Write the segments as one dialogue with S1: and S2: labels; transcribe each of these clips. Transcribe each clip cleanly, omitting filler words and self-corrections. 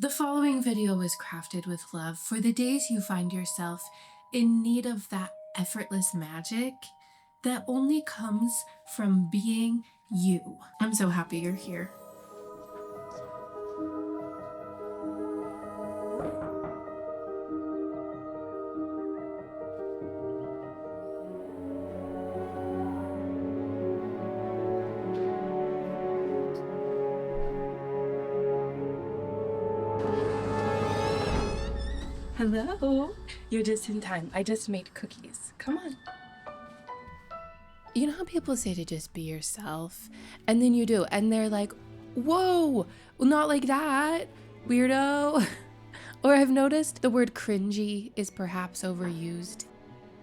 S1: The following video was crafted with love for the days you find yourself in need of that effortless magic that only comes from being you. I'm so happy you're here. Hello. You're just in time. I just made cookies. Come on. You know how people say to just be yourself, and then you do, and they're like, whoa, not like that, weirdo. Or I've noticed the word cringy is perhaps overused.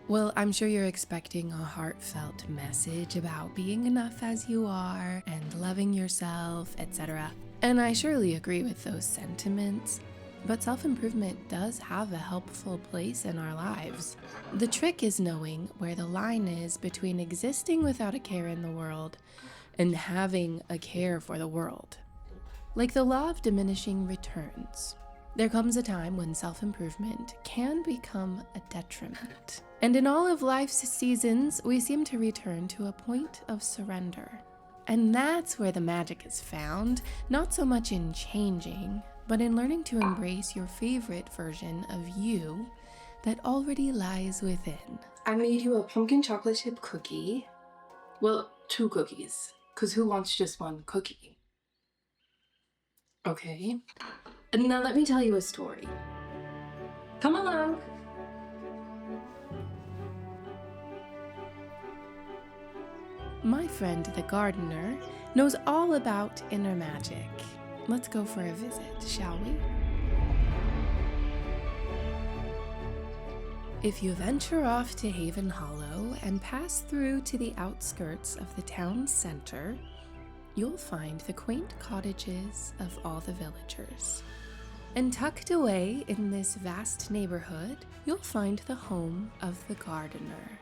S1: Well, I'm sure you're expecting a heartfelt message about being enough as you are and loving yourself, etc. And I surely agree with those sentiments. But self-improvement does have a helpful place in our lives. The trick is knowing where the line is between existing without a care in the world and having a care for the world. Like the law of diminishing returns, there comes a time when self-improvement can become a detriment. And in all of life's seasons, we seem to return to a point of surrender. And that's where the magic is found, not so much in changing, but in learning to embrace your favorite version of you that already lies within. I made you a pumpkin chocolate chip cookie. Well, 2 cookies, because who wants just 1 cookie? Okay. And now let me tell you a story. Come along. My friend the gardener knows all about inner magic. Let's go for a visit, shall we? If you venture off to Haven Hollow and pass through to the outskirts of the town center, you'll find the quaint cottages of all the villagers. And tucked away in this vast neighborhood, you'll find the home of the gardener.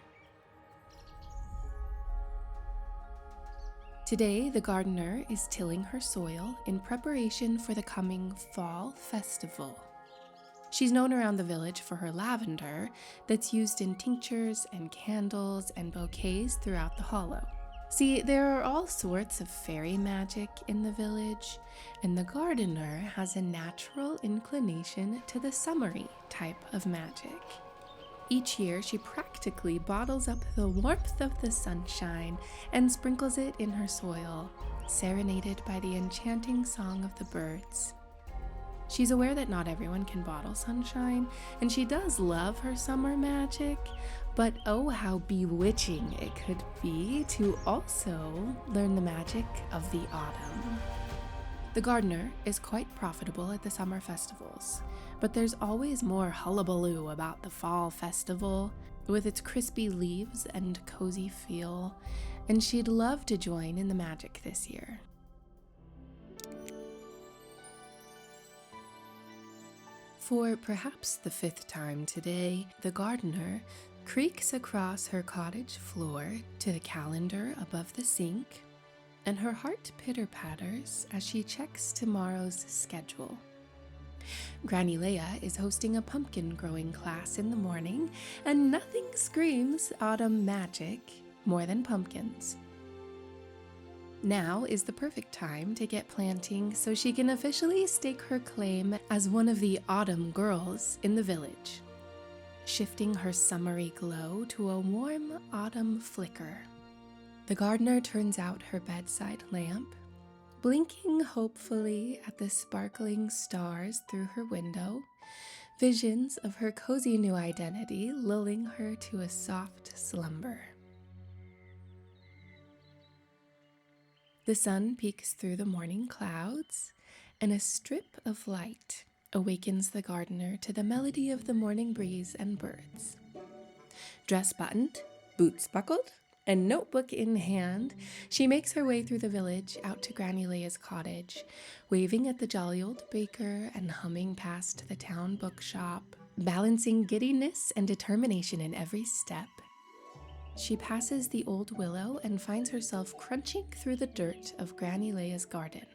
S1: Today, the gardener is tilling her soil in preparation for the coming fall festival. She's known around the village for her lavender that's used in tinctures and candles and bouquets throughout the hollow. See, there are all sorts of fairy magic in the village, and the gardener has a natural inclination to the summery type of magic. Each year, she practically bottles up the warmth of the sunshine and sprinkles it in her soil, serenaded by the enchanting song of the birds. She's aware that not everyone can bottle sunshine, and she does love her summer magic, but oh, how bewitching it could be to also learn the magic of the autumn. The gardener is quite profitable at the summer festivals, but there's always more hullabaloo about the fall festival with its crispy leaves and cozy feel, and she'd love to join in the magic this year. For perhaps the 5th time today, the gardener creaks across her cottage floor to the calendar above the sink, and her heart pitter-patters as she checks tomorrow's schedule. Granny Leia is hosting a pumpkin growing class in the morning, and nothing screams autumn magic more than pumpkins. Now is the perfect time to get planting so she can officially stake her claim as one of the autumn girls in the village, shifting her summery glow to a warm autumn flicker. The gardener turns out her bedside lamp, blinking hopefully at the sparkling stars through her window, visions of her cozy new identity lulling her to a soft slumber. The sun peeks through the morning clouds, and a strip of light awakens the gardener to the melody of the morning breeze and birds. Dress buttoned, boots buckled, and notebook in hand, she makes her way through the village out to Granny Leia's cottage, waving at the jolly old baker and humming past the town bookshop, balancing giddiness and determination in every step. She passes the old willow and finds herself crunching through the dirt of Granny Leia's garden.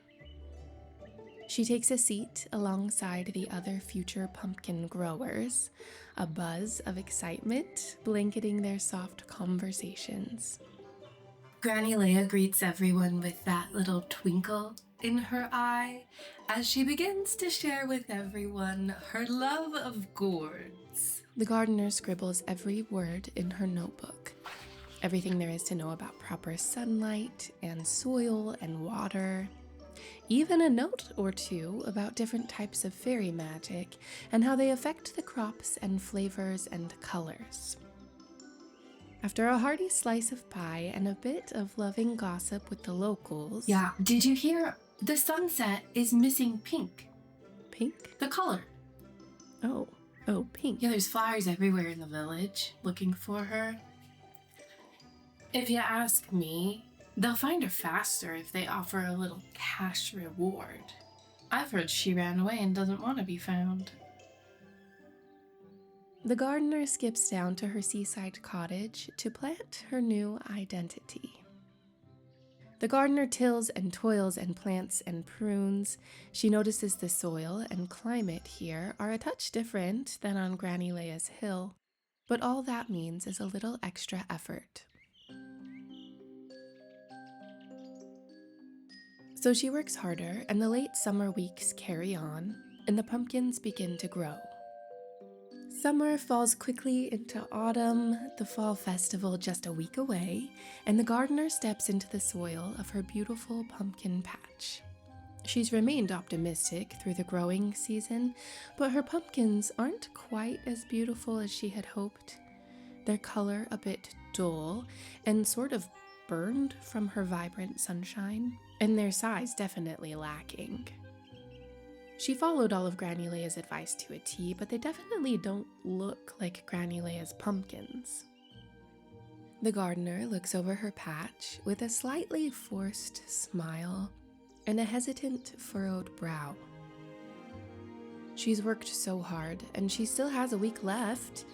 S1: She takes a seat alongside the other future pumpkin growers, a buzz of excitement blanketing their soft conversations. Granny Leia greets everyone with that little twinkle in her eye as she begins to share with everyone her love of gourds. The gardener scribbles every word in her notebook. Everything there is to know about proper sunlight and soil and water. Even a note or two about different types of fairy magic and how they affect the crops and flavors and colors. After a hearty slice of pie and a bit of loving gossip with the locals... Yeah, did you hear? The sunset is missing pink. Pink? The color. Oh, pink. Yeah, there's flowers everywhere in the village looking for her. If you ask me, they'll find her faster if they offer a little cash reward. I've heard she ran away and doesn't want to be found. The gardener skips down to her seaside cottage to plant her new identity. The gardener tills and toils and plants and prunes. She notices the soil and climate here are a touch different than on Granny Leia's hill, but all that means is a little extra effort. So she works harder, and the late summer weeks carry on, and the pumpkins begin to grow. Summer falls quickly into autumn, the fall festival just a week away, and the gardener steps into the soil of her beautiful pumpkin patch. She's remained optimistic through the growing season, but her pumpkins aren't quite as beautiful as she had hoped. Their color a bit dull and sort of burned from her vibrant sunshine, and their size definitely lacking. She followed all of Granny Leia's advice to a T, but they definitely don't look like Granny Leia's pumpkins. The gardener looks over her patch with a slightly forced smile and a hesitant, furrowed brow. She's worked so hard, and she still has a week left.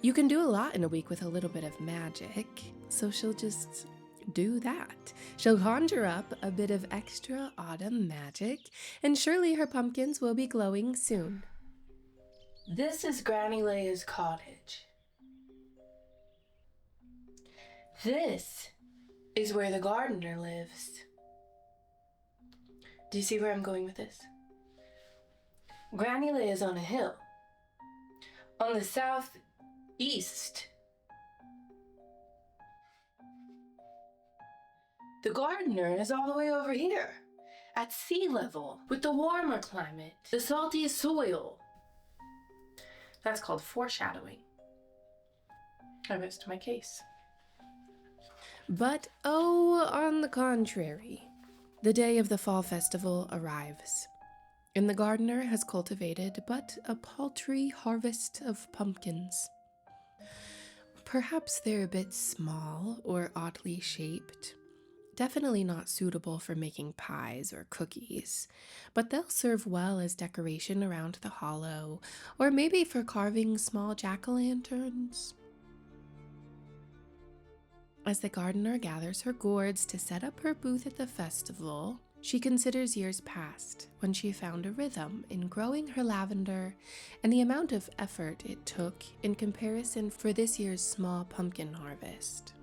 S1: You can do a lot in a week with a little bit of magic, so she'll just do that. She'll conjure up a bit of extra autumn magic, and surely her pumpkins will be glowing soon. This is Granny Leia's cottage. This is where the gardener lives. Do you see where I'm going with this? Granny Leia's on a hill. On the southeast. The gardener is all the way over here, at sea level, with the warmer climate, the saltiest soil. That's called foreshadowing. I rest my case. But, on the contrary, the day of the fall festival arrives, and the gardener has cultivated but a paltry harvest of pumpkins. Perhaps they're a bit small or oddly shaped. Definitely not suitable for making pies or cookies, but they'll serve well as decoration around the hollow, or maybe for carving small jack-o'-lanterns. As the gardener gathers her gourds to set up her booth at the festival, she considers years past when she found a rhythm in growing her lavender and the amount of effort it took in comparison for this year's small pumpkin harvest.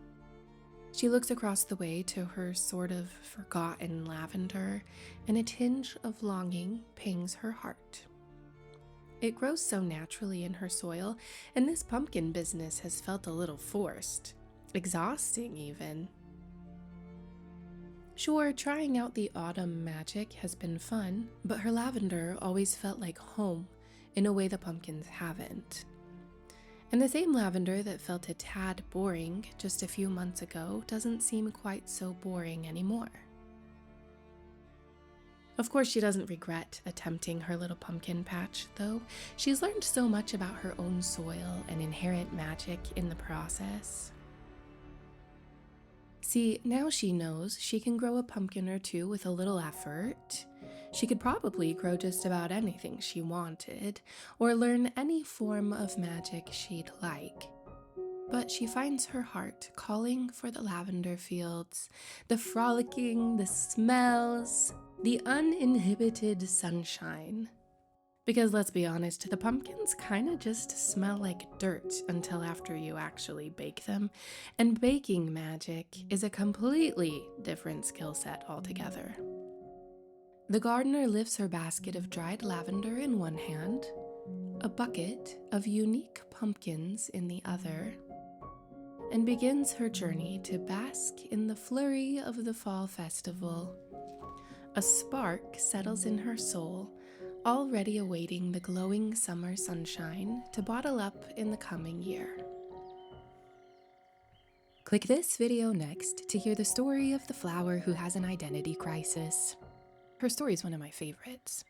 S1: She looks across the way to her sort of forgotten lavender, and a tinge of longing pangs her heart. It grows so naturally in her soil, and this pumpkin business has felt a little forced, exhausting even. Sure, trying out the autumn magic has been fun, but her lavender always felt like home in a way the pumpkins haven't. And the same lavender that felt a tad boring just a few months ago doesn't seem quite so boring anymore. Of course, she doesn't regret attempting her little pumpkin patch, though. She's learned so much about her own soil and inherent magic in the process. See, now she knows she can grow a pumpkin or two with a little effort. She could probably grow just about anything she wanted, or learn any form of magic she'd like. But she finds her heart calling for the lavender fields, the frolicking, the smells, The uninhibited sunshine. Because let's be honest, the pumpkins kind of just smell like dirt until after you actually bake them. And baking magic is a completely different skill set altogether. The gardener lifts her basket of dried lavender in one hand, a bucket of unique pumpkins in the other, and begins her journey to bask in the flurry of the fall festival. A spark settles in her soul, already awaiting the glowing summer sunshine to bottle up in the coming year. Click this video next to hear the story of the flower who has an identity crisis. Her story is one of my favorites.